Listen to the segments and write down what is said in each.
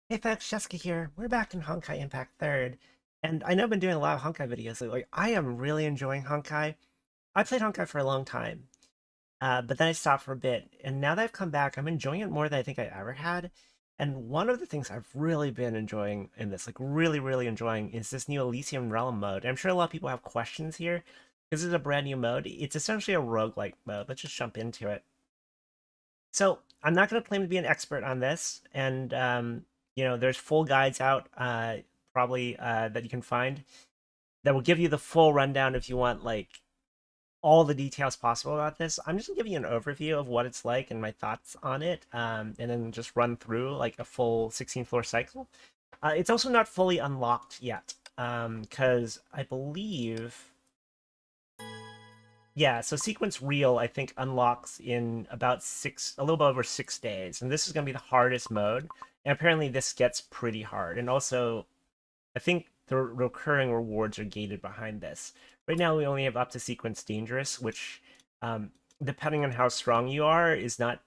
Hey folks, Jessica here. We're back in Honkai Impact 3rd, and I know I've been doing a lot of Honkai videos lately. I am really enjoying Honkai. I played Honkai for a long time, but then I stopped for a bit, and now that I've come back, I'm enjoying it more than I think I ever had. And one of the things I've really been enjoying in this, like really enjoying, is this new Elysian Realm mode. I'm sure a lot of people have questions here, because this is a brand new mode. It's essentially a roguelike mode. Let's just jump into it. So I'm not going to claim to be an expert on this, and there's full guides out, probably that you can find that will give you the full rundown if you want like all the details possible about this. I'm just gonna give you an overview of what it's like and my thoughts on it, and then just run through like a full 16 floor cycle. It's also not fully unlocked yet, because I believe. Yeah, so sequence real I think unlocks in about a little bit over 6 days, and this is going to be the hardest mode. And apparently this gets pretty hard, and also I think the recurring rewards are gated behind this. Right now we only have up to sequence dangerous, which, um, depending on how strong you are, is not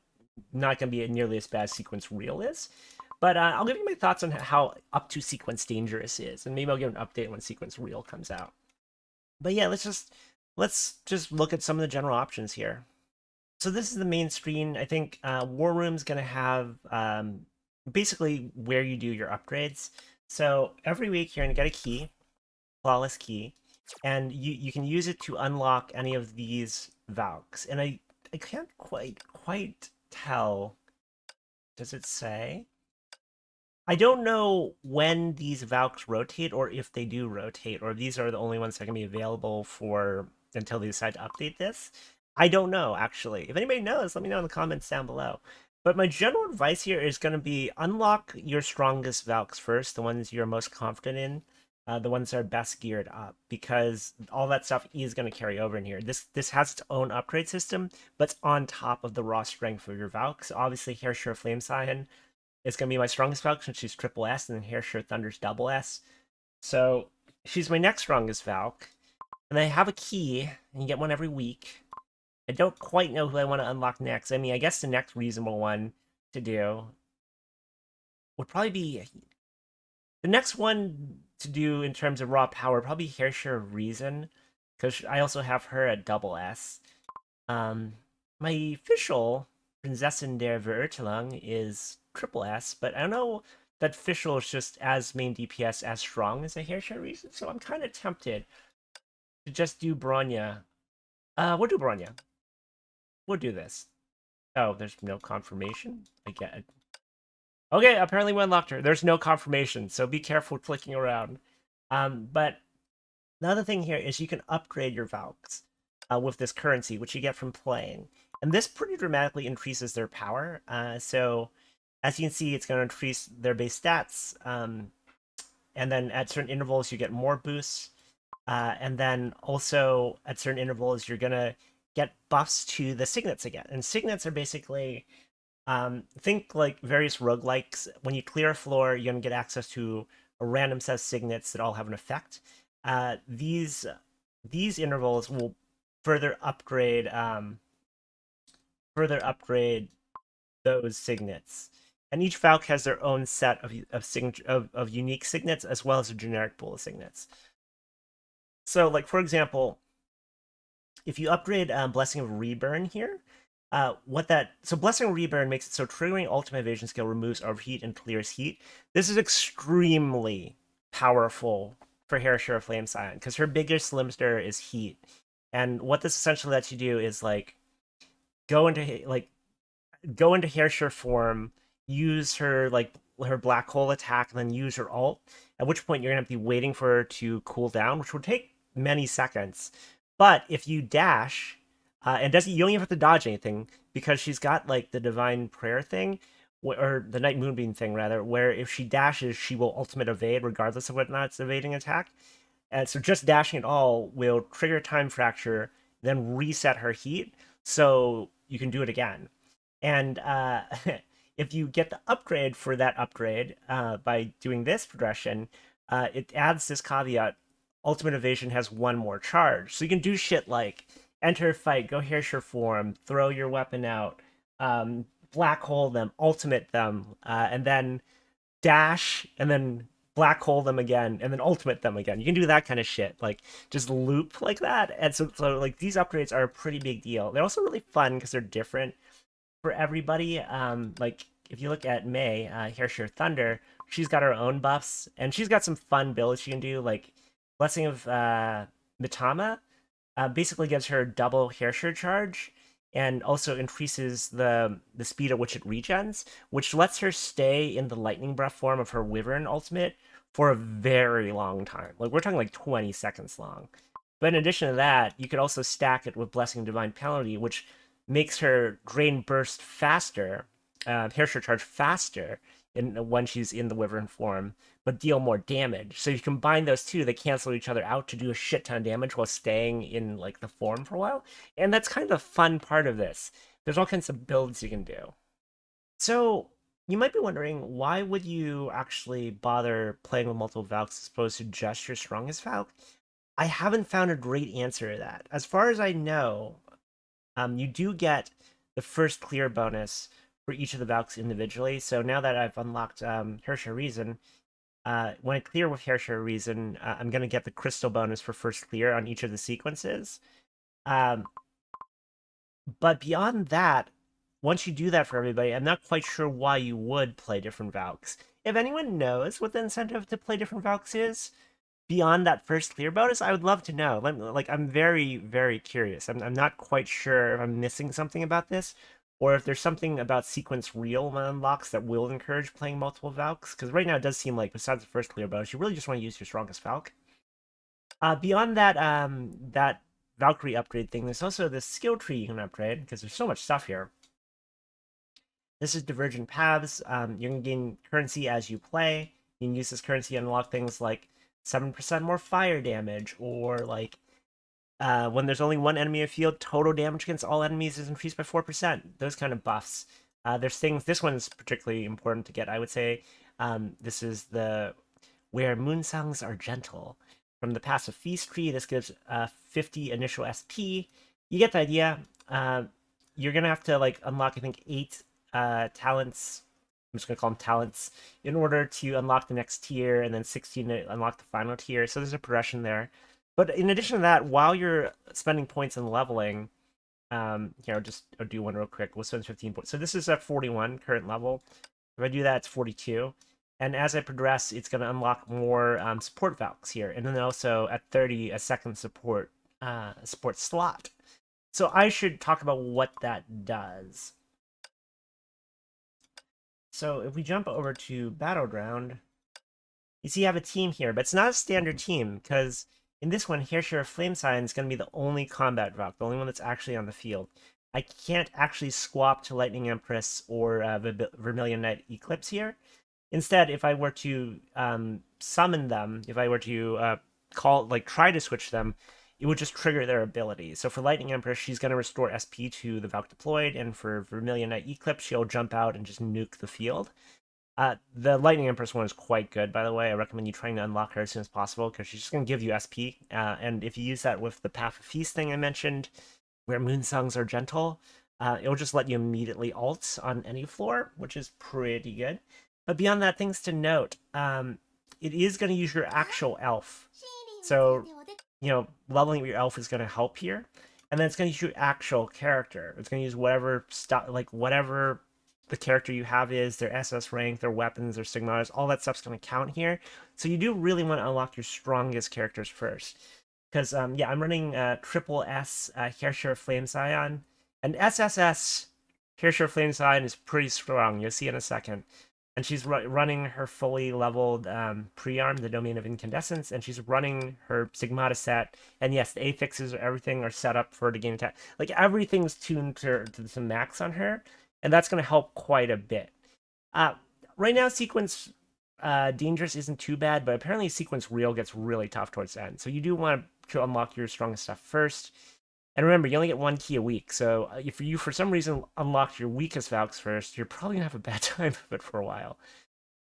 going to be nearly as bad as sequence real is. But I'll give you my thoughts on how up to sequence dangerous is, and maybe I'll give an update when sequence real comes out. But yeah, let's just look at some of the general options here. So this is the main screen. I think War Room's gonna have, basically where you do your upgrades. So every week you're gonna get a key, flawless key, and you can use it to unlock any of these Valks. And I can't quite tell. Does it say? I don't know when these Valks rotate, or if they do rotate, or if these are the only ones that can be available for until they decide to update this. I don't know, actually. If anybody knows, let me know in the comments down below. But my general advice here is going to be unlock your strongest Valks first, the ones you're most confident in, the ones that are best geared up, because all that stuff is going to carry over in here. This has its own upgrade system, but it's on top of the raw strength of your Valks. Obviously, Herrscher of Flamescion is going to be my strongest Valk since she's triple S, and then Herrscher Thunder's double S. So she's my next strongest Valk. And I have a key, and you get one every week. I don't quite know who I want to unlock next. I mean, I guess the next reasonable one to do would probably be the next one to do in terms of raw power, probably Herrscher of Reason, because I also have her at double S. Um, my official Prinzessin der Verurteilung is triple S, but I don't know that official is just as main DPS as strong as a Herrscher Reason, so I'm kind of tempted to just do Bronya. We'll do Bronya. We'll do this. Oh, there's no confirmation? I get it. Okay, apparently we unlocked her. There's no confirmation, so be careful clicking around. But the other thing here is you can upgrade your Valks with this currency, which you get from playing. And this pretty dramatically increases their power. So as you can see, it's going to increase their base stats. And then at certain intervals, you get more boosts. And then also at certain intervals, you're going to get buffs to the signets again. And signets are basically, think like various roguelikes. When you clear a floor, you're going to get access to a random set of signets that all have an effect. These intervals will further upgrade those signets. And each Valk has their own set of unique signets as well as a generic pool of signets. So, like for example, if you upgrade Blessing of Reburn here, Blessing of Reburn makes it so triggering ultimate evasion skill removes overheat and clears heat. This is extremely powerful for Herrscher of Flamescion because her biggest limiter is heat. And what this essentially lets you do is go into like go into Herrscher form, use her black hole attack, and then use her ult. At which point you're gonna be waiting for her to cool down, which would take many seconds. But if you dash, and doesn't you don't even have to dodge anything because she's got like the divine prayer thing, or the night moonbeam thing rather, where if she dashes, she will ultimate evade regardless of whether or not it's evading attack. And so just dashing at all will trigger time fracture, then reset her heat, so you can do it again. And if you get the upgrade for that upgrade by doing this progression, it adds this caveat: ultimate evasion has one more charge. So you can do shit like enter a fight, go Herrscher form, throw your weapon out, black hole them, ultimate them, and then dash, and then black hole them again, and then ultimate them again. You can do that kind of shit, like just loop like that. And so like these upgrades are a pretty big deal. They're also really fun because they're different for everybody. Like if you look at May, Herrscher Thunder, she's got her own buffs, and she's got some fun builds she can do, like Blessing of Mitama basically gives her double Herrscher charge and also increases the speed at which it regens, which lets her stay in the lightning breath form of her Wyvern ultimate for a very long time. Like we're talking like 20 seconds long. But in addition to that, you could also stack it with Blessing of Divine Penalty, which makes her drain burst faster, Herrscher charge faster when she's in the Wyvern form, but deal more damage. So you combine those two, they cancel each other out to do a shit ton of damage while staying in like the form for a while. And that's kind of the fun part of this. There's all kinds of builds you can do. So you might be wondering, why would you actually bother playing with multiple Valks as opposed to just your strongest Valk? I haven't found a great answer to that. As far as I know, you do get the first clear bonus for each of the Valks individually. So now that I've unlocked Herrscher Reason, when I clear with Herrscher Reason, I'm going to get the crystal bonus for first clear on each of the sequences. But beyond that, once you do that for everybody, I'm not quite sure why you would play different Valks. If anyone knows what the incentive to play different Valks is, beyond that first clear bonus, I would love to know. Like, I'm very, very curious. I'm not quite sure if I'm missing something about this, or if there's something about sequence real unlocks that will encourage playing multiple Valks. Because right now it does seem like, besides the first clear bonus, you really just want to use your strongest Valk. Beyond that, that Valkyrie upgrade thing, there's also this skill tree you can upgrade, because there's so much stuff here. This is Divergent Paths. You can gain currency as you play. You can use this currency to unlock things like 7% more fire damage, or like when there's only one enemy in a field, total damage against all enemies is increased by 4%. Those kind of buffs. There's things, this one's particularly important to get, I would say. This is the Where Moonsongs Are Gentle. From the passive Feast tree, this gives 50 initial SP. You get the idea. You're going to have to like unlock, I think, 8 talents. I'm just going to call them talents in order to unlock the next tier, and then 16 to unlock the final tier. So there's a progression there. But in addition to that, while you're spending points and leveling, here, I'll do one real quick. We'll spend 15 points. So this is at 41 current level. If I do that, it's 42. And as I progress, it's going to unlock more support Valks here. And then also at 30, a second support slot. So I should talk about what that does. So if we jump over to Battleground, you see you have a team here, but it's not a standard team, because in this one, Herrscher of Flamescion is going to be the only combat Valk, the only one that's actually on the field. I can't actually swap to Lightning Empress or Vermilion Knight Eclipse here. Instead, if I were to summon them, if I were to try to switch them, it would just trigger their ability. So for Lightning Empress, she's going to restore SP to the Valk deployed, and for Vermilion Knight Eclipse, she'll jump out and just nuke the field. The Lightning Empress one is quite good, by the way. I recommend you trying to unlock her as soon as possible, because she's just going to give you SP. And if you use that with the Path of Feast thing I mentioned, Where Moonsongs Are Gentle, it'll just let you immediately ult on any floor, which is pretty good. But beyond that, things to note, it is going to use your actual elf. So, leveling your elf is going to help here. And then it's going to use your actual character. It's going to use whatever whatever the character you have is, their SS rank, their weapons, their sigmas, all that stuff's going to count here. So you do really want to unlock your strongest characters first. Because, I'm running triple S Herrscher of Flamescion. And SSS Herrscher of Flamescion is pretty strong. You'll see in a second. And she's running her fully leveled pre-arm, the Domain of Incandescence, and she's running her Sigmata set. And yes, the affixes, everything are set up for her to gain attack. Like, everything's tuned to the max on her, and that's going to help quite a bit. Right now, Sequence Dangerous isn't too bad, but apparently Sequence Real gets really tough towards the end. So you do want to unlock your strongest stuff first. And remember, you only get 1 key a week, so if you, for some reason, unlock your weakest Valks first, you're probably going to have a bad time of it for a while.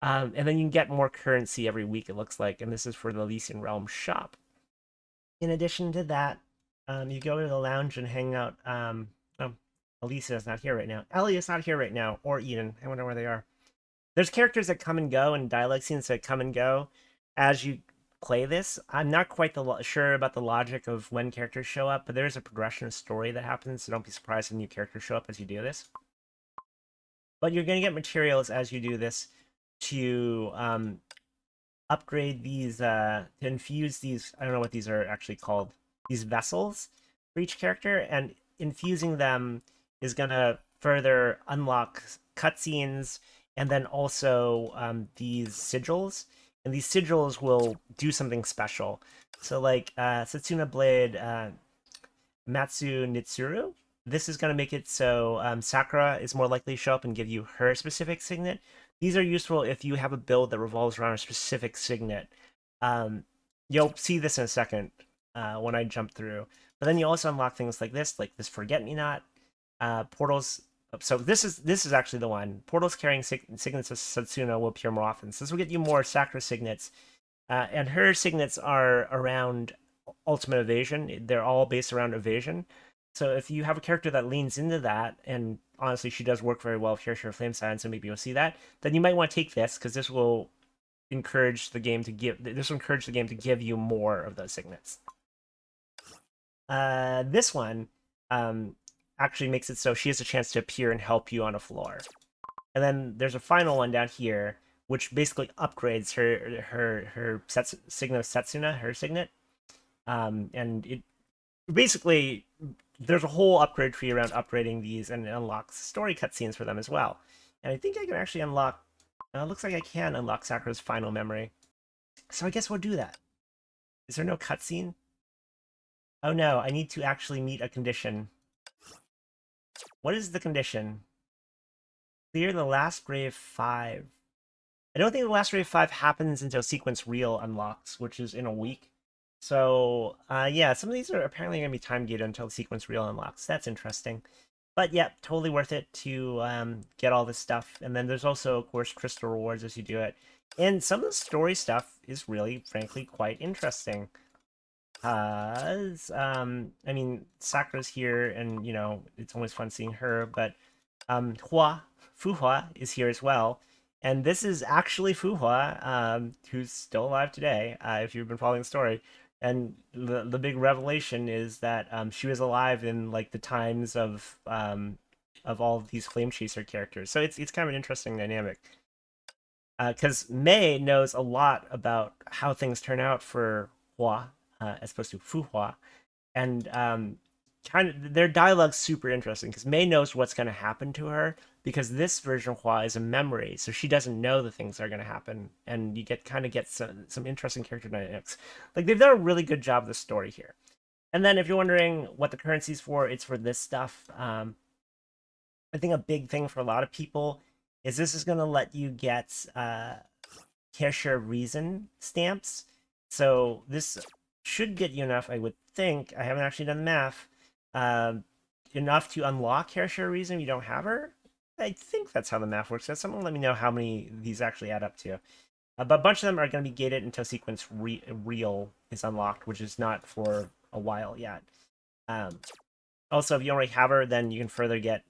And then you can get more currency every week, it looks like, and this is for the Elysian Realm shop. In addition to that, you go to the lounge and hang out. Elisa is not here right now. Ellie is not here right now, or Eden. I wonder where they are. there's characters that come and go and dialogue scenes that come and go as you play this. I'm not quite sure about the logic of when characters show up, but there's a progression of story that happens, so don't be surprised if new characters show up as you do this. But you're going to get materials as you do this to upgrade these, to infuse these, I don't know what these are actually called, these vessels for each character, and infusing them is going to further unlock cutscenes and then also these sigils. And these sigils will do something special. So like Setsuna Blade Matsu Nitsuru, this is going to make it so Sakura is more likely to show up and give you her specific signet. These are useful if you have a build that revolves around a specific signet. You'll see this in a second when I jump through. But then you also unlock things like this Forget-Me-Not, portals. So this is actually the one. Portals carrying signets of Setsuna will appear more often. So this will get you more Sakura signets. And her signets are around ultimate evasion. They're all based around evasion. So if you have a character that leans into that, and honestly, she does work very well with Herrscher of Flamescion, so maybe you'll see that, then you might want to take this, because this will encourage the game to give you more of those signets. This one actually makes it so she has a chance to appear and help you on a floor. And then there's a final one down here, which basically upgrades her signet of Setsuna, her signet. And it basically, there's a whole upgrade tree around upgrading these, and it unlocks story cutscenes for them as well. And I think I can actually unlock, looks like I can unlock Sakura's final memory. So I guess we'll do that. Is there no cutscene? Oh no, I need to actually meet a condition. What is the condition? Clear the last grave 5. I don't think the last grave 5 happens until sequence real unlocks, which is in a week. So, yeah, some of these are apparently going to be time gated until sequence real unlocks. That's interesting. But yeah, totally worth it to get all this stuff. And then there's also, of course, crystal rewards as you do it. And some of the story stuff is really, frankly, quite interesting. I mean, Sakura's here, and, you know, it's always fun seeing her, but Fuhua is here as well. And this is actually Fuhua, who's still alive today, if you've been following the story. And the big revelation is that she was alive in like the times of all of these Flame Chaser characters. So it's kind of an interesting dynamic. Because Mei knows a lot about how things turn out for Hua, as opposed to Fuhua, and kind of their dialogue's super interesting because Mei knows what's going to happen to her because this version of Hua is a memory, so she doesn't know the things that are going to happen, and you get some interesting character dynamics. Like they've done a really good job of the story here. And then if you're wondering what the currency's for, it's for this stuff. I think a big thing for a lot of people is this is going to let you get Herrscher of Reason stamps. So this should get you enough, I would think. I haven't actually done the math. Enough to unlock Herrscher of Reason if you don't have her. I think that's how the math works. Someone let me know how many these actually add up to. But a bunch of them are going to be gated until sequence real is unlocked, which is not for a while yet. Also, if you already have her, then you can further get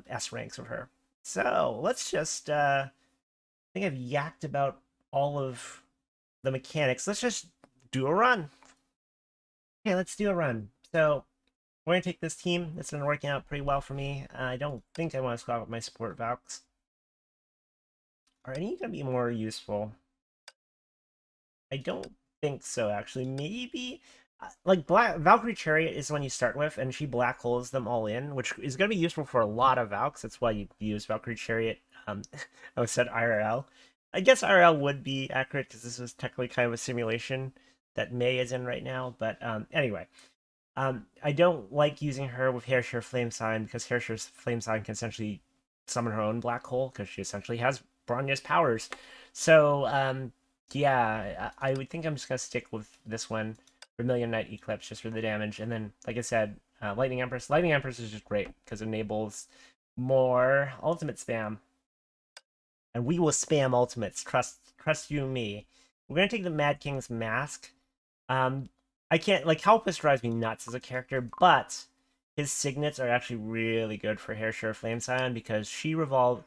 S ranks of her. So let's just, I think I've yacked about all of the mechanics. Let's just do a run. Okay, let's do a run. So we're going to take this team. It's been working out pretty well for me. I don't think I want to swap with my support Valks. Are any going to be more useful? I don't think so, actually. Maybe, like, Valkyrie Chariot is the one you start with, and she black holes them all in, which is going to be useful for a lot of Valks. That's why you use Valkyrie Chariot. I said IRL. I guess IRL would be accurate, because this is technically kind of a simulation that Mei is in right now, but anyway. I don't like using her with Herrscher of Flamescion, because Herrscher's Flamescion can essentially summon her own black hole, because she essentially has Bronya's powers. So, yeah, I would think I'm just going to stick with this one, Vermilion Night Eclipse, just for the damage. And then, like I said, Lightning Empress. Lightning Empress is just great, because it enables more ultimate spam. And we will spam ultimates, trust you and me. We're going to take the Mad King's Mask. I can't, like, Halpus drives me nuts as a character, but his signets are actually really good for Herrscher of Flamescion, because she revolves...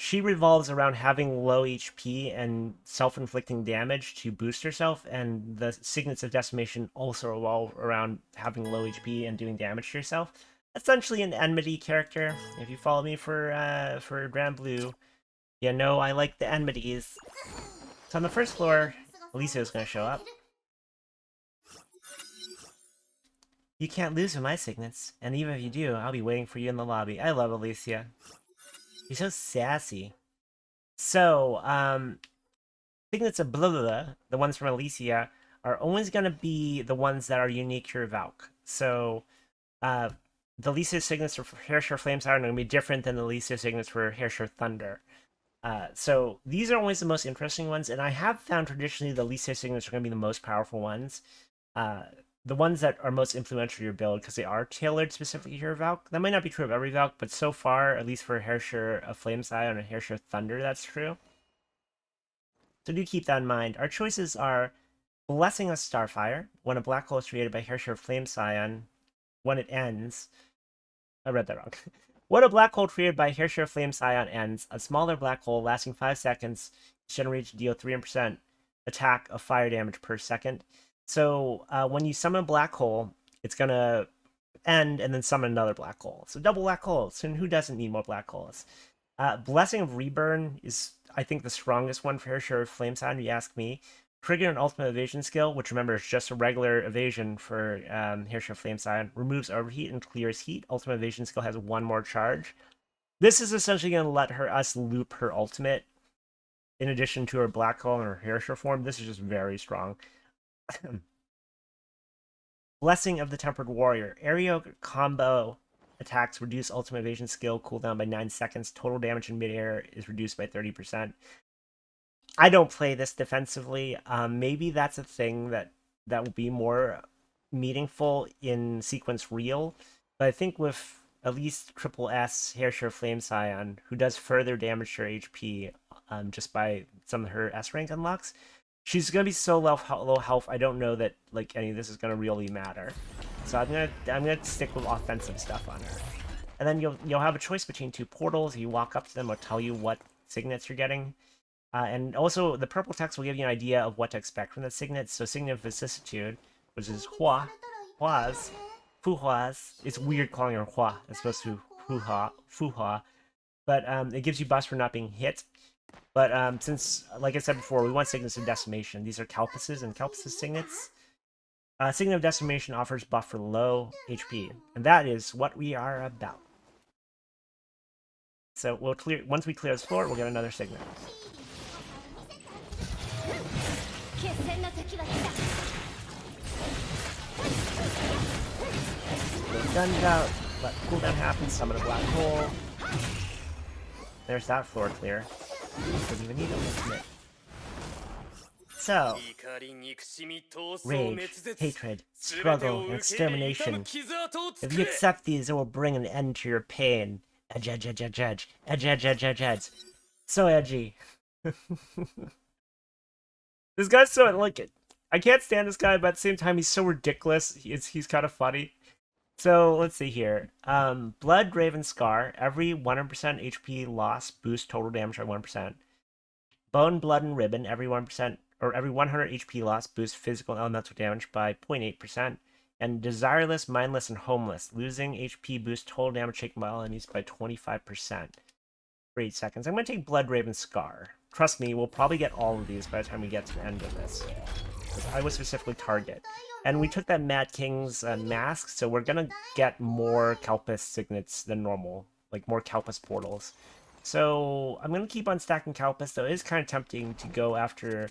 She revolves around having low HP and self-inflicting damage to boost herself, and the Signets of Decimation also revolve around having low HP and doing damage to yourself. Essentially an enmity character. If you follow me for Grand Blue, you know I like the enmities. So on the first floor, Elysian is going to show up. You can't lose with my Signets, and even if you do, I'll be waiting for you in the lobby. I love Elysia. She's so sassy. So, Signets of blah, blah, blah, the ones from Elysia, are always going to be the ones that are unique to your Valk. So, the Elysia Signets for Herrscher of Flamescion are going to be different than the Elysia Signets for Herrscher Thunder. So these are always the most interesting ones, and I have found traditionally the Elysia Signets are going to be the most powerful ones. The ones that are most influential to your build, because they are tailored specifically to your Valk. That might not be true of every Valk, but so far, at least for Herrscher of Flamescion and Herrscher Thunder, that's true. So do keep that in mind. Our choices are Blessing of Starfire, when a black hole is created by Herrscher of Flamescion, when it ends. I read that wrong. When a black hole created by Herrscher of Flamescion ends, a smaller black hole lasting 5 seconds generates to deal 3% attack of fire damage per second. So when you summon a black hole, it's going to end and then summon another black hole. So double black holes, and who doesn't need more black holes? Blessing of Reburn is, I think, the strongest one for Herrscher of Flamescion, if you ask me. Trigger an ultimate evasion skill, which remember is just a regular evasion for Herrscher of Flamescion. Removes overheat and clears heat. Ultimate evasion skill has one more charge. This is essentially going to let us loop her ultimate. In addition to her black hole and her Herrscher form, this is just very strong. Blessing of the Tempered Warrior. Aerial combo attacks reduce ultimate evasion skill cooldown by 9 seconds. Total damage in midair is reduced by 30%. I don't play this defensively. Maybe that's a thing that will be more meaningful in sequence real. But I think with at least triple S Herrscher of Flamescion, who does further damage to her HP just by some of her S rank unlocks, she's gonna be so low health. I don't know that like any of this is gonna really matter. So I'm gonna stick with offensive stuff on her. And then you'll have a choice between two portals. You walk up to them, it'll tell you what signets you're getting. And also, the purple text will give you an idea of what to expect from the signet. So, Signet of Vicissitude, which is Hua, Hua's, Fuhua's. It's weird calling her Hua as opposed to Fuhua. But it gives you buffs for not being hit. But since, like I said before, we want Signets of Decimation. These are Calpuses and Calpuses Signets. Signet of Decimation offers buff for low HP. And that is what we are about. So, once we clear this floor, we'll get another Signet. Guns out, let cooldown happen, summon a black hole. There's that floor clear. Doesn't even need a ultimate. So, rage, hatred, struggle, and extermination. If you accept these, it will bring an end to your pain. Edge, edge, edge, edge, edge, edge, edge, edge, edge, edge. So edgy. This guy's so, like, I can't stand this guy, but at the same time, he's so ridiculous. He's kind of funny. So, let's see here. Blood Raven Scar. Every 100% HP loss boosts total damage by 1%. Bone, Blood, and Ribbon. Every 1%, or every 100 HP loss boosts physical and elemental damage by 0.8%. And Desireless, Mindless, and Homeless. Losing HP boosts total damage taken by all enemies by 25%. For 8 seconds. I'm going to take Blood Raven Scar. Trust me, we'll probably get all of these by the time we get to the end of this. I would specifically target. And we took that Mad King's mask, so we're gonna get more Calpus signets than normal. Like, more Calpus portals. So, I'm gonna keep on stacking Calpus, though it is kind of tempting to go after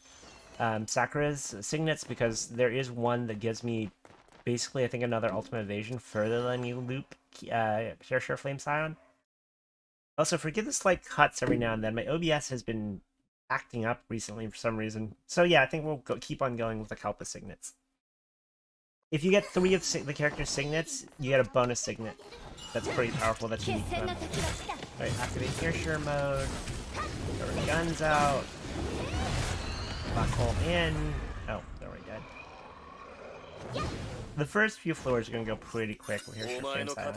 Sakura's signets, because there is one that gives me, basically, I think, another ultimate evasion further than you loop Herrscher of Flamescion. Also, forgive the slight cuts every now and then. My OBS has been acting up recently for some reason. So yeah, I think we'll keep on going with the Calpus signets. If you get 3 of the character's signets, you get a bonus signet. That's pretty powerful. That's unique. Alright, activate Herrscher mode. Throw our guns out. Black hole in. Oh, there we go. The first few floors are going to go pretty quick with Herrscher of Flamescion.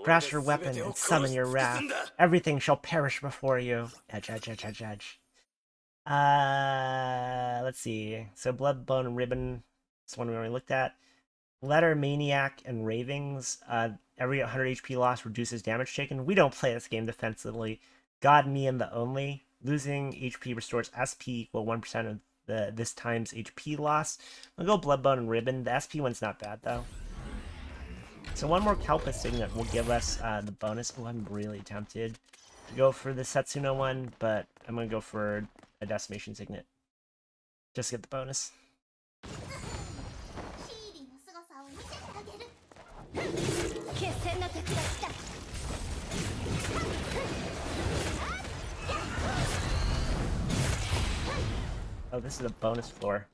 Grasp your weapon and summon your wrath. Everything shall perish before you. Edge, edge, edge, edge, edge. Let's see. So Blood, Bone, and Ribbon. This one we already looked at. Letter, Maniac, and Ravings. Every 100 HP loss reduces damage taken. We don't play this game defensively. God, Me, and the Only. Losing HP restores SP equal 1% of this time's HP loss. I'll go Bloodbone and Ribbon. The SP one's not bad, though. So one more Kelpis Signet will give us the bonus. Oh, I'm really tempted to go for the Setsuna one, but I'm going to go for a Decimation Signet. Just get the bonus. Oh, this is a bonus floor.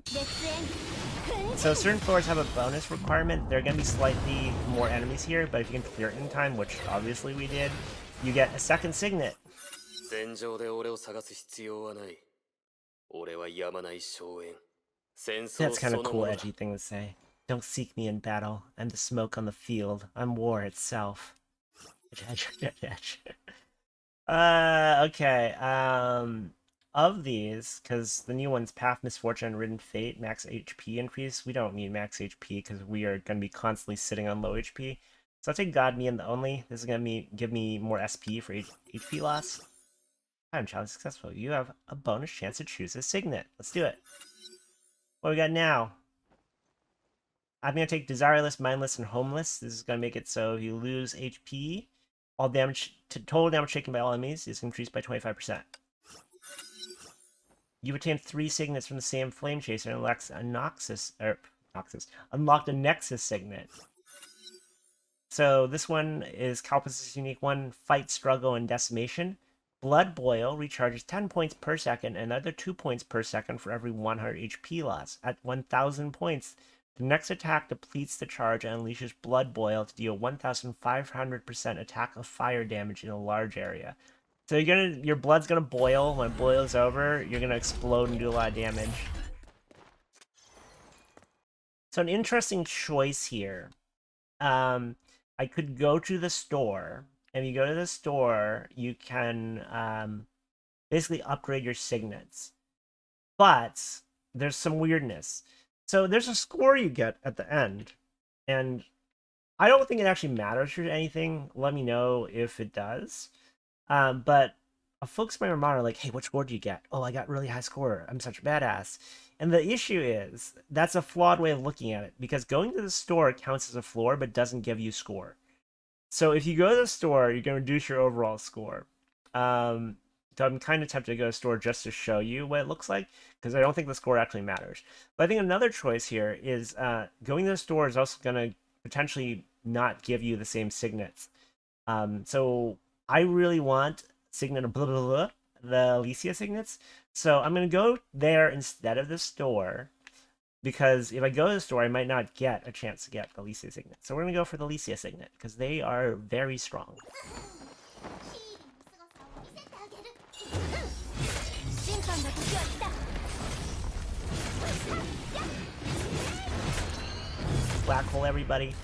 So certain floors have a bonus requirement. There are going to be slightly more enemies here, but if you can clear it in time, which obviously we did, you get a second Signet. That's kind of cool, edgy thing to say. Don't seek me in battle. I'm the smoke on the field. I'm war itself. Okay, of these, because the new one's Path, Misfortune, and Ridden Fate, max HP increase, we don't need max HP because we are going to be constantly sitting on low HP. So I'll take God, Me, and the Only. This is going to give me more SP for HP loss. Time challenge successful. You have a bonus chance to choose a Signet. Let's do it. What we got now? I'm going to take Desireless, Mindless, and Homeless. This is going to make it so you lose HP. All damage, total damage taken by all enemies is increased by 25%. You obtained 3 Signets from the same Flame Chaser and unlocked a Nexus Signet. So this one is Kalpis' unique one, Fight, Struggle, and Decimation. Blood Boil recharges 10 points per second and another 2 points per second for every 100 HP loss. At 1000 points, the next attack depletes the charge and unleashes Blood Boil to deal 1500% attack of fire damage in a large area. So your blood's gonna boil. When it boils over, you're gonna explode and do a lot of damage. So an interesting choice here. I could go to the store. And if you go to the store, you can basically upgrade your Signets. But there's some weirdness. So there's a score you get at the end. And I don't think it actually matters for anything. Let me know if it does. But folks might remind, like, hey, what score do you get? Oh, I got really high score. I'm such a badass. And the issue is, that's a flawed way of looking at it, because going to the store counts as a floor, but doesn't give you score. So if you go to the store, you're going to reduce your overall score. So I'm kind of tempted to go to the store just to show you what it looks like, because I don't think the score actually matters. But I think another choice here is going to the store is also going to potentially not give you the same Signets. So I really want Signet blah, blah, blah, the Elysian Signets. So I'm going to go there instead of the store, because if I go to the store, I might not get a chance to get the Elysian Signet. So we're going to go for the Elysian Signet, because they are very strong. Black hole, everybody.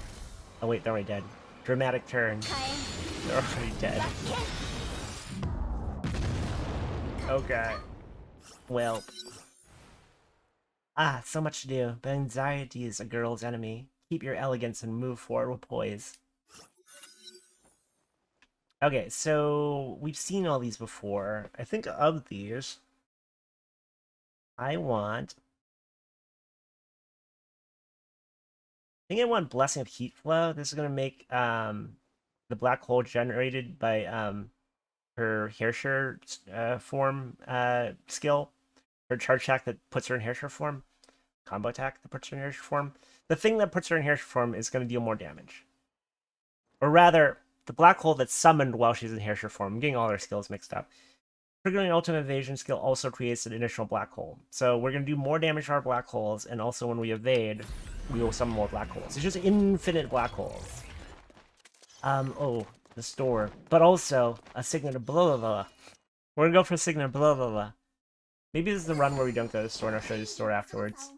Oh wait, they're already dead. Dramatic turn. They're already dead. Okay. Well. So much to do, but anxiety is a girl's enemy. Keep your elegance and move forward with poise. Okay, so we've seen all these before. I think of these, I want Blessing of Heat Flow. This is going to make the black hole generated by her Herrscher form skill. Her charge attack that puts her in Herrscher form. Combo attack that puts her in Herrscher form. The thing that puts her in Herrscher form is going to deal more damage. Or rather, the black hole that's summoned while she's in Herrscher form. I'm getting all her skills mixed up. Triggering Ultimate Evasion skill also creates an additional black hole. So we're going to do more damage to our black holes, and also when we evade, we will summon more black holes. It's just infinite black holes. Oh, the store. But also, a Signet of blah blah blah. We're going to go for a Signet of blah blah blah. Maybe this is the run where we don't go to the store, and I'll show you the store afterwards.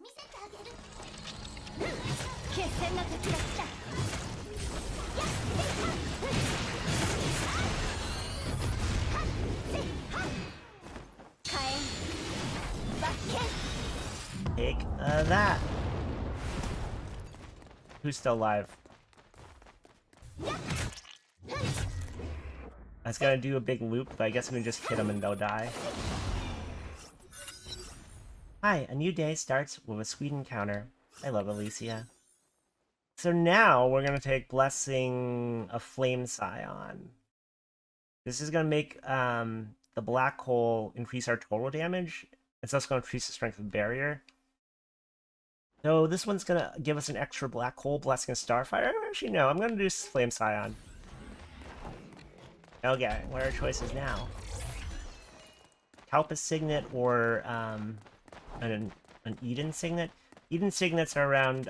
take that. Who's still alive? I was gonna do a big loop, but I guess we can just hit them and they'll die. Hi, a new day starts with a sweet encounter. I love Elysia. So now we're gonna take Blessing of Flamescion. This is gonna make the black hole increase our total damage. It's also gonna increase the strength of the barrier. So this one's gonna give us an extra black hole, Blessing of Starfire. Actually, no, I'm gonna do Flamescion. Okay, what are our choices now? Kalpis Signet or an Eden Signet? Eden Signets are around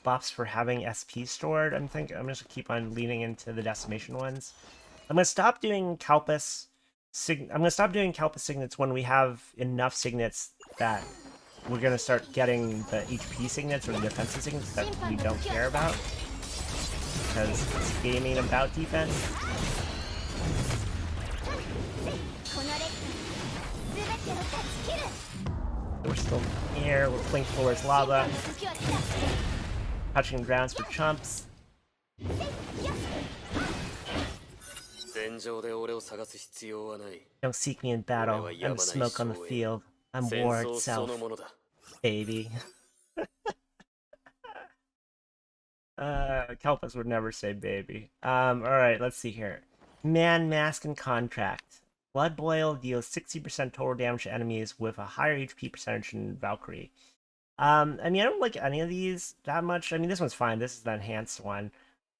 buffs for having SP stored. I'm just gonna keep on leaning into the decimation ones. I'm gonna stop doing Kalpis Signets when we have enough Signets that we're gonna start getting the HP Signets or the defensive Signets that we don't care about. Because this game ain't about defense. We're still in the air, we're playing towards lava. Touching grounds for chumps. Don't seek me in battle. I'm smoke on the field. I'm war itself. Baby. Kelpis would never say baby. Alright, let's see here. Man, Mask, and Contract. Blood Boil deals 60% total damage to enemies with a higher HP percentage than Valkyrie. I mean, I don't like any of these that much. I mean, this one's fine. This is the enhanced one.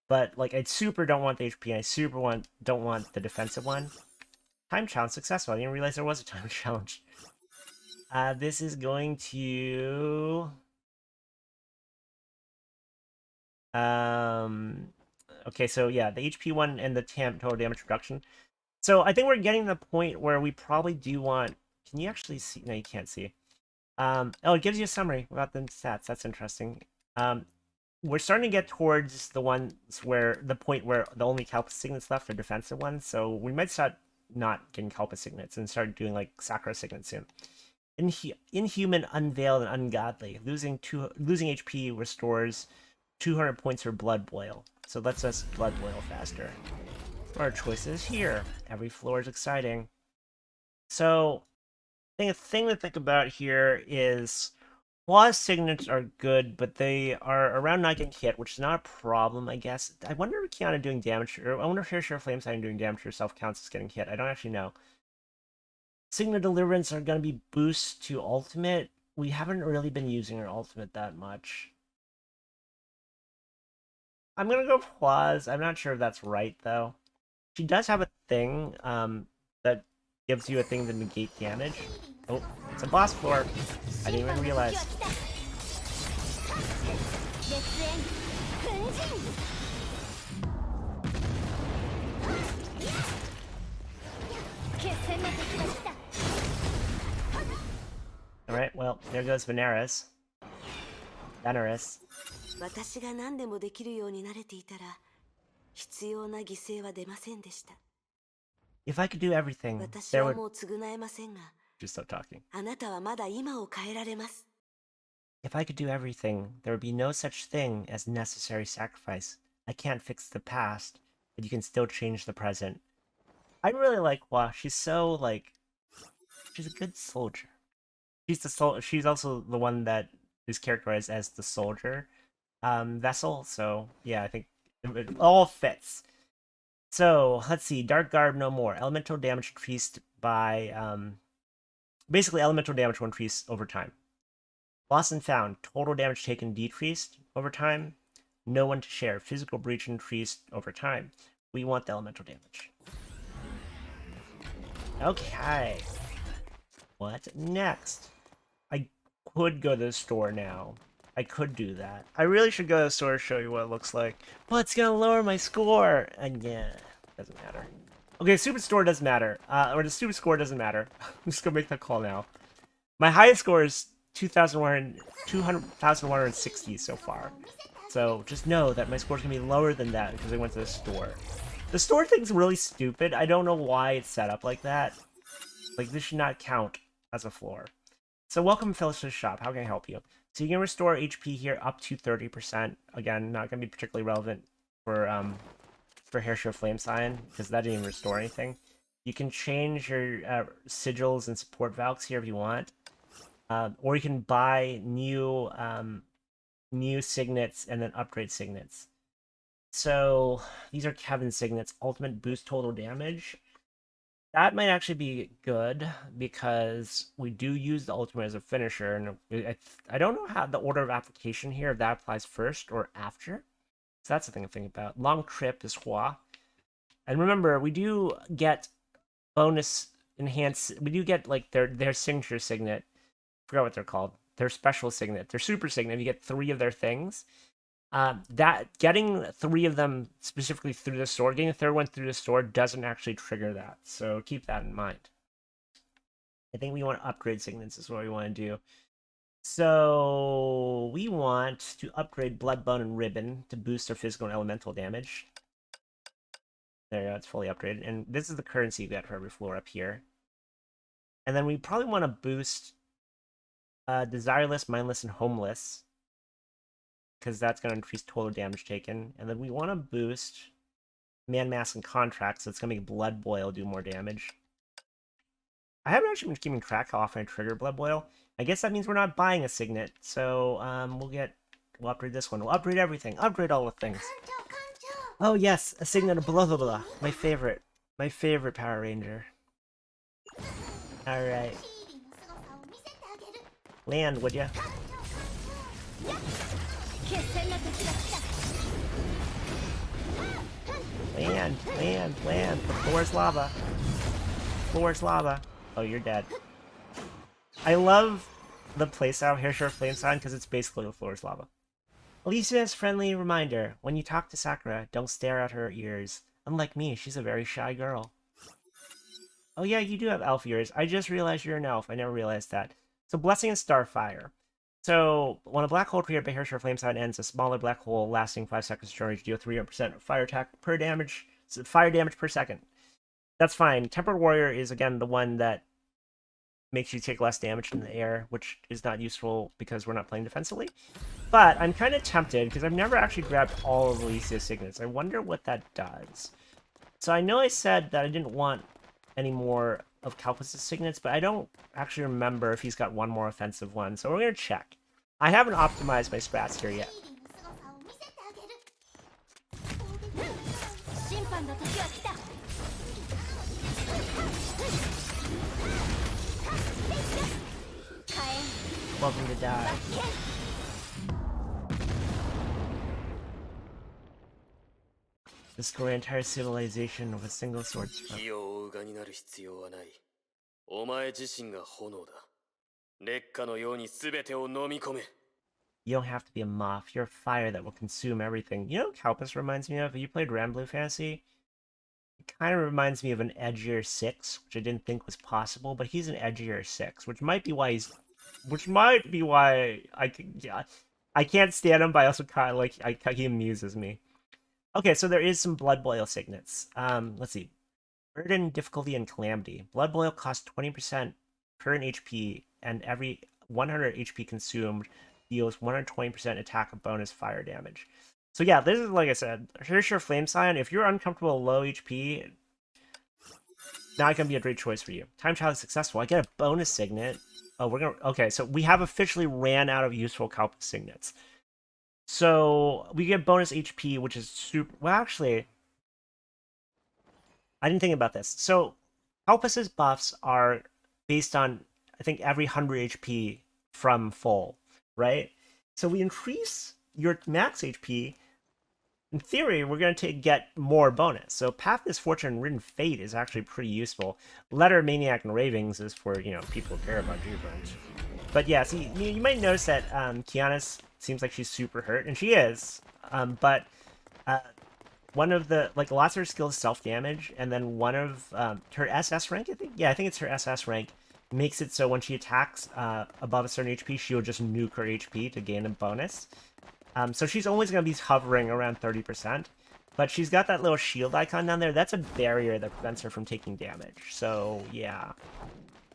But, like, I super don't want the HP, and I super don't want the defensive one. Time challenge successful. I didn't realize there was a time challenge. This is going to... Okay, so yeah, the HP one and the total damage reduction. So I think we're getting to the point where we probably do want... Can you actually see? No, you can't see. Oh, it gives you a summary about the stats. That's interesting. We're starting to get towards the point where the only Kalpis Signets left are defensive ones. So we might start not getting Kalpis Signets and start doing like Sakura Signets soon. Inhuman, Unveiled, and Ungodly. Losing HP restores 200 points for Blood Boil. So lets us Blood Boil faster. Our choices here. Every floor is exciting. So, I think a thing to think about here is Flawless Signets are good, but they are around not getting hit, which is not a problem, I guess. I wonder if Kiana doing damage, or I wonder if Herrscher of Flamescion doing damage herself counts as getting hit. I don't actually know. Signet Deliverance are going to be boosts to ultimate. We haven't really been using her ultimate that much. I'm going to go Pause. I'm not sure if that's right, though. She does have a thing that gives you a thing to negate damage. Oh, it's a boss floor. I didn't even realize. Alright, well, there goes Veneris. Veneris. If I could do everything, there would... Just stop talking. If I could do everything, there would be no such thing as necessary sacrifice. I can't fix the past, but you can still change the present. I really like Hua. She's so, like... She's a good soldier. She's also the one that is characterized as the soldier vessel, so yeah, I think it all fits. So, let's see. Dark Garb, no more. Elemental damage increased by... basically, elemental damage will increase over time. Lost and Found. Total damage taken decreased over time. No one to share. Physical breach increased over time. We want the elemental damage. Okay. What next? I could go to the store now. I could do that. I really should go to the store to show you what it looks like. But it's gonna lower my score. And yeah, doesn't matter. Okay, stupid store doesn't matter. Or the stupid score doesn't matter. I'm just gonna make that call now. My highest score is 2,160 so far. So just know that my score's gonna be lower than that because I went to the store. The store thing's really stupid. I don't know why it's set up like that. Like, this should not count as a floor. So welcome, Phyllis's shop. How can I help you? So you can restore HP here up to 30%. Again, not going to be particularly relevant for Herrscher of Flamescion, because that didn't even restore anything. You can change your sigils and support Valks here if you want. Or you can buy new signets and then upgrade signets. So these are Kevin's signets. Ultimate boost total damage. That might actually be good because we do use the ultimate as a finisher, and I don't know how the order of application here, if that applies first or after. So that's the thing to think about. Long trip is Hua. And remember, we do get bonus enhance. We do get like their signature signet. I forgot what they're called. Their special signet. Their super signet. You get 3 of their things. That getting 3 of them specifically through the store, getting a 3rd one through the store doesn't actually trigger that. So keep that in mind. I think we want to upgrade signets is what we want to do. So we want to upgrade Blood, Bone, and Ribbon to boost our physical and elemental damage. There you go, it's fully upgraded. And this is the currency you get for every floor up here. And then we probably want to boost Desireless, Mindless, and Homeless, because that's going to increase total damage taken. And then we want to boost Man, Mask, and Contract, so it's going to make Blood Boil do more damage. I haven't actually been keeping track how often I trigger Blood Boil. I guess that means we're not buying a signet, so we'll upgrade this one. We'll upgrade everything. Upgrade all the things. Oh yes, a signet of blah blah blah. My favorite Power Ranger. Alright. Land, would ya? Land. The floor's lava. Floor's lava. Oh, you're dead. I love the playstyle of Herrscher of Flamescion because it's basically the floor's lava. Elysia's friendly reminder. When you talk to Sakura, don't stare at her ears. Unlike me, she's a very shy girl. Oh yeah, you do have elf ears. I just realized you're an elf. I never realized that. So Blessing and Starfire. So when a black hole created by Herrscher of Flamescion ends, a smaller black hole lasting 5 seconds charge deal 300% fire attack per damage. So fire damage per second. That's fine. Tempered Warrior is again the one that makes you take less damage in the air, which is not useful because we're not playing defensively. But I'm kind of tempted because I've never actually grabbed all of Elysia's signets. I wonder what that does. So I know I said that I didn't want any more of Calpus's signets, but I don't actually remember if he's got one more offensive one, so we're going to check. I haven't optimized my spats here yet. Welcome to die. Destroy entire civilization with a single sword stroke. You don't have to be a moth. You're a fire that will consume everything. You know what Calpus reminds me of? Have you played Ranblue Fantasy? It kind of reminds me of an edgier 6, which I didn't think was possible, but he's an edgier 6, which might be why I can't stand him, but I also kind of like he amuses me. Okay, so there is some Blood Boil signets. Let's see. Burden, Difficulty, and Calamity. Blood Boil costs 20% current HP, and every 100 HP consumed deals 120% attack bonus fire damage. So yeah, this is, like I said, Herrscher of Flamescion. If you're uncomfortable low HP, not gonna be a great choice for you. Time Trial is successful. I get a bonus signet. Oh, okay, so we have officially ran out of useful Calpus signets. So we get bonus HP, which is super. Well, actually, I didn't think about this. So Calpus's buffs are based on, I think, every 100 HP from full, right? So we increase your max HP. In theory, we're going to get more bonus. So Path, Misfortune, and Ridden Fate is actually pretty useful. Letter, Maniac, and Ravings is for, people who care about G-Burns. But yeah, so you might notice that Kiana's seems like she's super hurt, and she is. But one of the, lots of her skills self-damage, and then one of her SS rank, I think? Yeah, I think it's her SS rank, makes it so when she attacks above a certain HP, she'll just nuke her HP to gain a bonus. So she's always going to be hovering around 30%, but she's got that little shield icon down there. That's a barrier that prevents her from taking damage. So, yeah.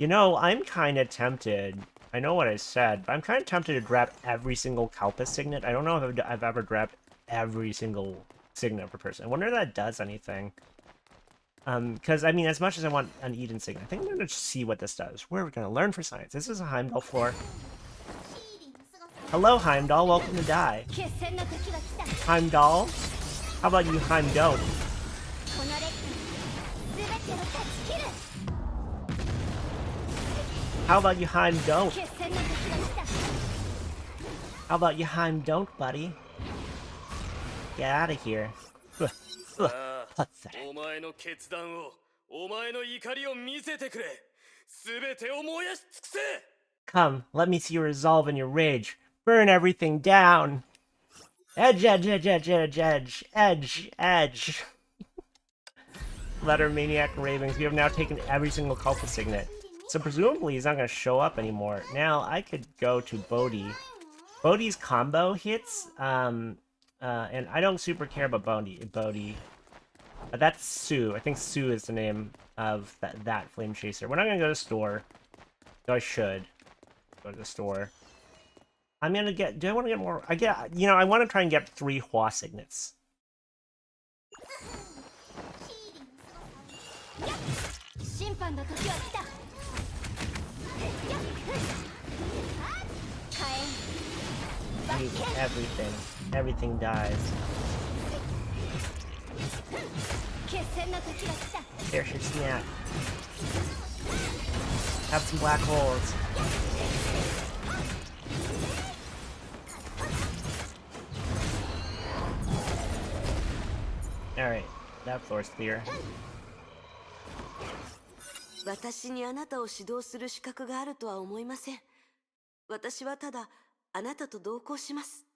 I'm kind of tempted. I know what I said, but I'm kind of tempted to grab every single Kalpa signet. I don't know if I've ever grabbed every single signet per person. I wonder if that does anything. Because, I mean, as much as I want an Eden signet, I think I'm going to see what this does. We're going to learn for science. This is a Heimdall floor. Hello, Heimdall. Welcome to Die. Heimdall? How about you, Heimdall? How about you, Heimdall? How about you, Heimdall, buddy? Get out of here. Pathetic. Come, let me see your resolve and your rage. Burn everything down. Edge, edge, edge, edge, edge, edge, edge, edge. Letter Maniac Ravings. We have now taken every single Kalpa signet. So presumably he's not going to show up anymore. Now I could go to Bodhi. Bodhi's combo hits, and I don't super care about Bodhi. That's Sue. I think Sue is the name of that Flame Chaser. We're not going to go to the store. Though I should go to the store. I'm going to get... Do I want to get more? I want to try and get 3 Hua signets. Everything. Everything dies. There's your snap. Have some black holes. Alright, that floor's clear. 私にあなたを指導する資格があるとは思いません。私はただあなたと同行します。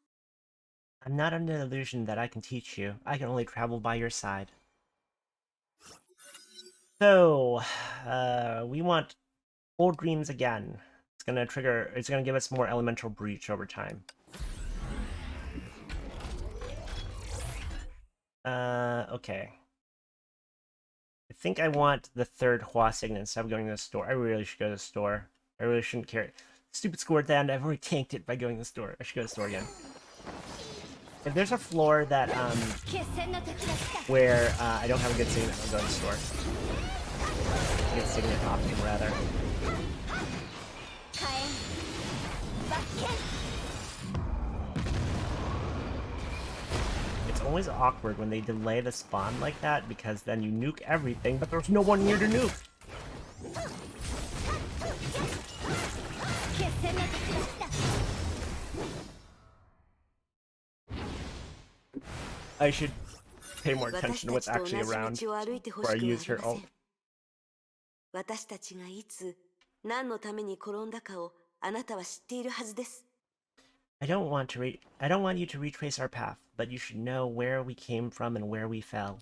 I'm not under the illusion that I can teach you. I can only travel by your side. So, we want Old Dreams again. It's gonna give us more elemental breach over time. Okay. I think I want the 3rd Hua signet instead of going to the store. I really should go to the store. I really shouldn't carry... Stupid score at the end. I've already tanked it by going to the store. I should go to the store again. If there's a floor that, where, I don't have a good signet, I'll go to the store. Good signet option, rather. It's always awkward when they delay the spawn like that, because then you nuke everything, but there's no one here to nuke! I should pay more attention to what's actually around before I use her ult. 私たちがいつ何のために転んだかをあなたは知っているはずです。I don't want you to retrace our path, but you should know where we came from and where we fell.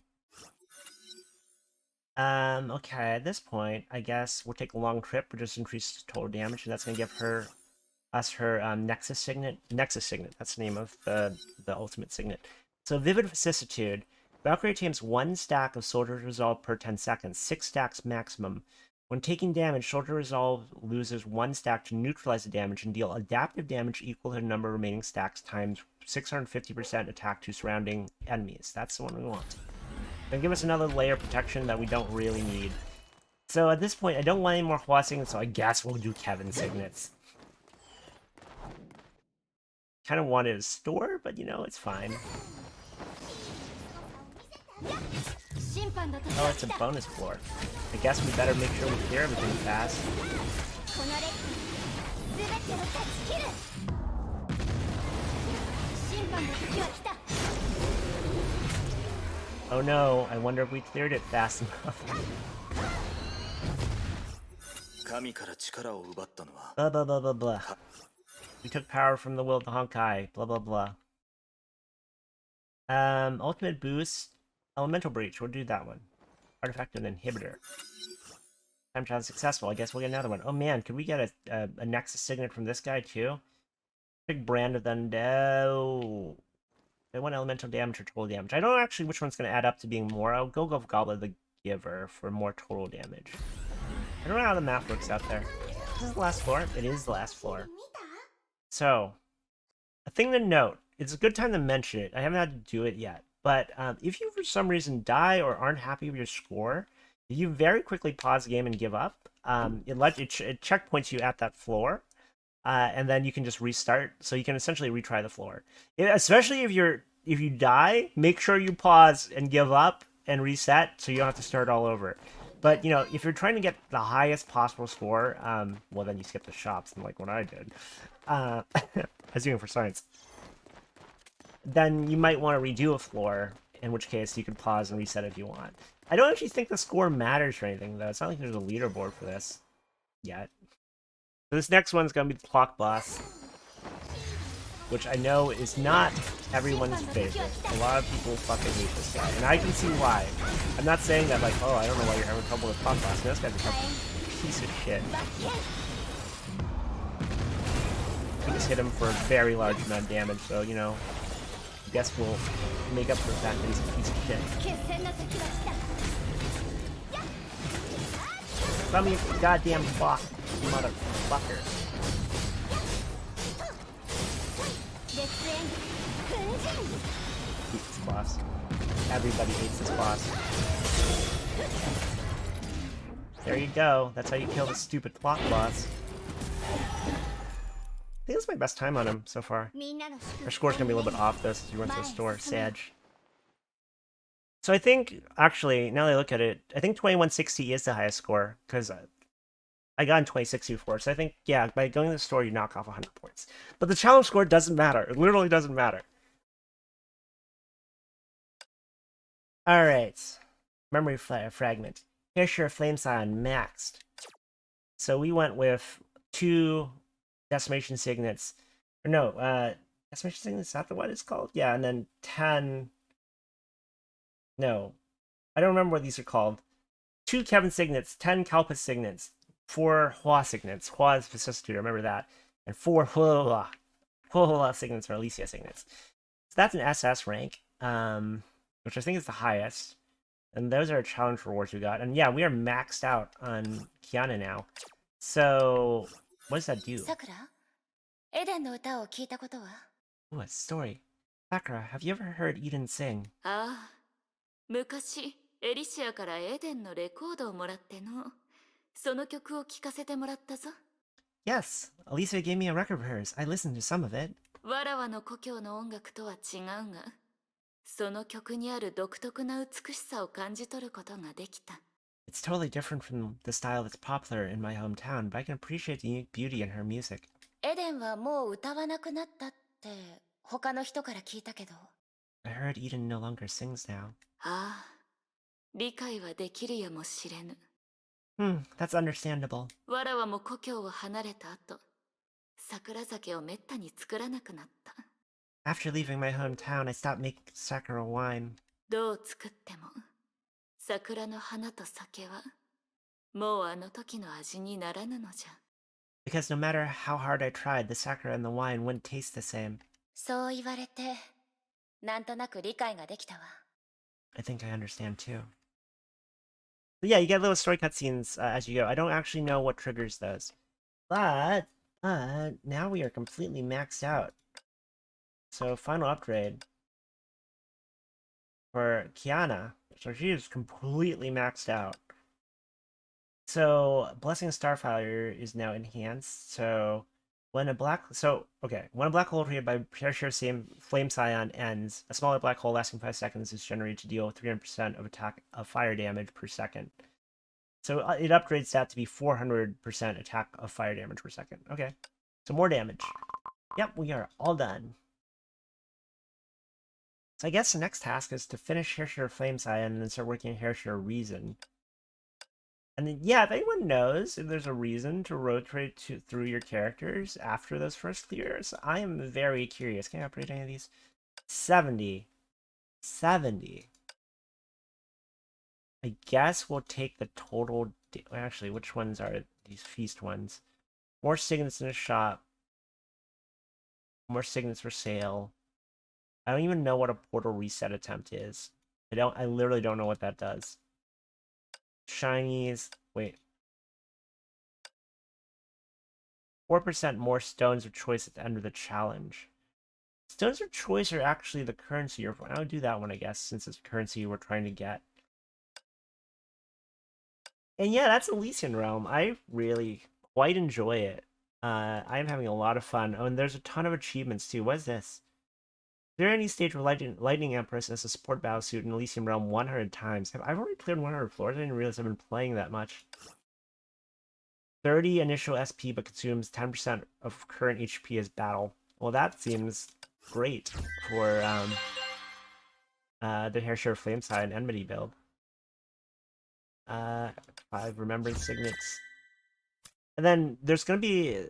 Okay, at this point, I guess we'll take a long trip, but just increase total damage, and that's gonna give us her Nexus Signet. Nexus Signet, that's the name of the ultimate signet. So Vivid Vicissitude. Valkyrie tames 1 stack of Soldier Resolve per 10 seconds, 6 stacks maximum. When taking damage, Soldier Resolve loses 1 stack to neutralize the damage and deal adaptive damage equal to the number of remaining stacks times 650% attack to surrounding enemies. That's the one we want. Gonna give us another layer of protection that we don't really need. So at this point, I don't want any more Hua signets, so I guess we'll do Kevin signets. Kind of wanted a store, but you know, it's fine. Oh, it's a bonus floor. I guess we better make sure we clear everything fast. Oh no, I wonder if we cleared it fast enough. Blah blah blah blah blah. We took power from the will of the Honkai. Blah blah blah. Ultimate boost. Elemental breach. We'll do that one. Artifact and inhibitor. Time trial successful. I guess we'll get another one. Oh man, could we get a Nexus Signet from this guy too? Big brand of them. No. They want elemental damage or total damage. I don't know actually which one's going to add up to being more. I'll go Goblet the Giver for more total damage. I don't know how the map works out there. Is this the last floor? It is the last floor. So, a thing to note, it's a good time to mention it. I haven't had to do it yet. But if you for some reason die or aren't happy with your score, if you very quickly pause the game and give up, it checkpoints you at that floor. And then you can just restart. So you can essentially retry the floor. Especially if you die, make sure you pause and give up and reset so you don't have to start all over. But if you're trying to get the highest possible score, well then you skip the shops, and like what I did. I was doing it for science. Then you might want to redo a floor, in which case you can pause and reset if you want. I don't actually think the score matters or anything, though. It's not like there's a leaderboard for this yet. So this next one's going to be the clock boss, which I know is not everyone's favorite. A lot of people fucking hate this guy, and I can see why. I'm not saying that, like, oh, I don't know why you're having trouble with clock boss. This guy's a fucking piece of shit. We just hit him for a very large amount of damage, so, I guess we'll make up for the fact that he's a piece of shit. Let me goddamn block, motherfucker. Hate this boss. Everybody hates this boss. There you go. That's how you kill the stupid clock boss. I think that's my best time on him so far. Our score's gonna be a little bit off though since we went to the store. Sad. So I think, actually, now that I look at it, I think 2160 is the highest score, because I got in 2060 before, so I think, yeah, by going to the store, you knock off 100 points. But the challenge score doesn't matter. It literally doesn't matter. Alright. Memory fragment. Herrscher of Flamescion maxed. So we went with 2 decimation signets. Or no, decimation signets, is that the what it's called? Yeah, and then 10... No. I don't remember what these are called. 2 Kevin signets, 10 Kalpus signets, 4 Hua signets. Hua is vicissitude, remember that. And 4 Hua signets or Elysian signets. So that's an SS rank, which I think is the highest. And those are challenge rewards we got. And yeah, we are maxed out on Kiana now. So, what does that do? Ooh, a story. Sakura, have you ever heard Eden sing? 昔エリシアからエデンのレコードをもらってのその曲を聴かせてもらったぞ Yes, Alicia gave me a record of hers. I listened to some of it. わらわの故郷の音楽とは違うがその曲にある独特な美しさを感じ取ることができた It's totally different from the style that's popular in my hometown, but I can appreciate the unique beauty in her music. エデンはもう歌わなくなったって他の人から聞いたけど I heard Eden no longer sings now. ああ理解はできるやもしれぬ That's understandable. わらわも故郷を離れた後桜酒をめったに作らなくなった After leaving my hometown, I stopped making sakura wine. どう作っても桜の花と酒はもうあの時の味にならぬのじゃ Because no matter how hard I tried, the sakura and the wine wouldn't taste the same. そう言われてなんとなく理解ができたわ I think I understand too. But yeah, you get little story cutscenes as you go. I don't actually know what triggers those. But now we are completely maxed out. So final upgrade for Kiana. So she is completely maxed out. So Blessing of Starfire is now enhanced. So when a black hole created by Herrscher of Flamescion ends, a smaller black hole lasting 5 seconds is generated to deal 300% of attack of fire damage per second. So it upgrades that to be 400% attack of fire damage per second. Okay, so more damage. Yep, we are all done. So I guess the next task is to finish Herrscher of Flamescion and then start working on Herrscher of Reason. And then, yeah, if anyone knows if there's a reason to rotate through your characters after those first clears, I am very curious. Can I upgrade any of these? 70. 70. I guess we'll take the total... Actually, which ones are these feast ones? More signets in the shop. More signets for sale. I don't even know what a portal reset attempt is. I literally don't know what that does. Shinies. Wait. 4% more stones of choice at the end of the challenge. Stones of choice are actually the currency you're. I'll do that one, I guess, since it's currency we're trying to get. And yeah, that's Elysian Realm. I really quite enjoy it. I'm having a lot of fun. Oh, and there's a ton of achievements too. What is this? Is there any stage where Lightning Empress as a support battlesuit in Elysian Realm 100 times? I've already cleared 100 floors. I didn't realize I've been playing that much. 30 initial SP, but consumes 10% of current HP as battle. Well, that seems great for the Herrscher of Flamescion Enmity build. 5 Remembrance Signets. And then there's going to be,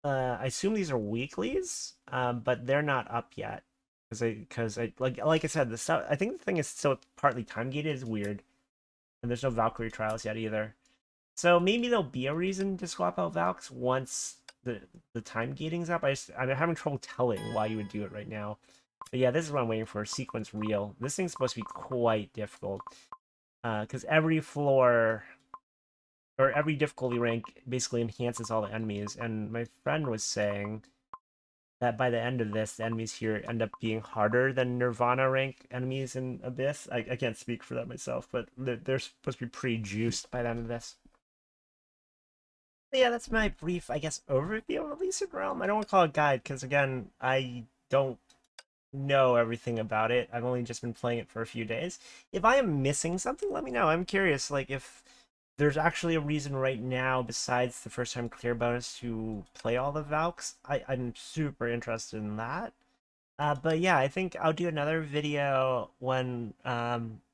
I assume these are weeklies, but they're not up yet. Because I like I said, the stuff, I think the thing is still partly time gated is weird. And there's no Valkyrie trials yet either. So maybe there'll be a reason to swap out Valks once the time gating's up. I'm having trouble telling why you would do it right now. But yeah, this is what I'm waiting for, sequence real. This thing's supposed to be quite difficult. Because every floor or every difficulty rank basically enhances all the enemies. And my friend was saying that by the end of this, the enemies here end up being harder than Nirvana rank enemies in Abyss. I can't speak for that myself, but they're supposed to be pretty juiced by the end of this. But yeah, that's my brief, I guess, overview of Elysian Realm. I don't want to call it a guide, because again, I don't know everything about it. I've only just been playing it for a few days. If I am missing something, let me know. I'm curious, like, if there's actually a reason right now, besides the first time clear bonus, to play all the Valks. I'm super interested in that. But yeah, I think I'll do another video when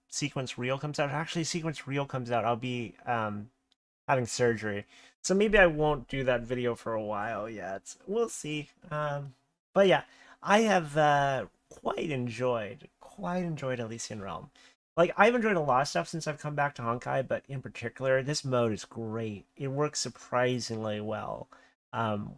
Sequence Real comes out. Actually, Sequence Real comes out, I'll be having surgery. So maybe I won't do that video for a while yet. We'll see. But yeah, I have quite enjoyed Elysian Realm. Like, I've enjoyed a lot of stuff since I've come back to Honkai, but in particular, this mode is great. It works surprisingly well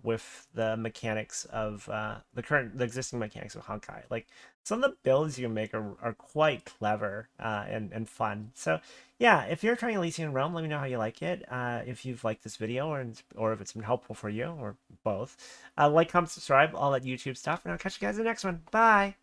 with the mechanics of the existing mechanics of Honkai. Like, some of the builds you make are quite clever and fun. So yeah, if you're trying Elysian Realm, let me know how you like it. If you've liked this video or if it's been helpful for you or both. Like, comment, subscribe, all that YouTube stuff, and I'll catch you guys in the next one. Bye!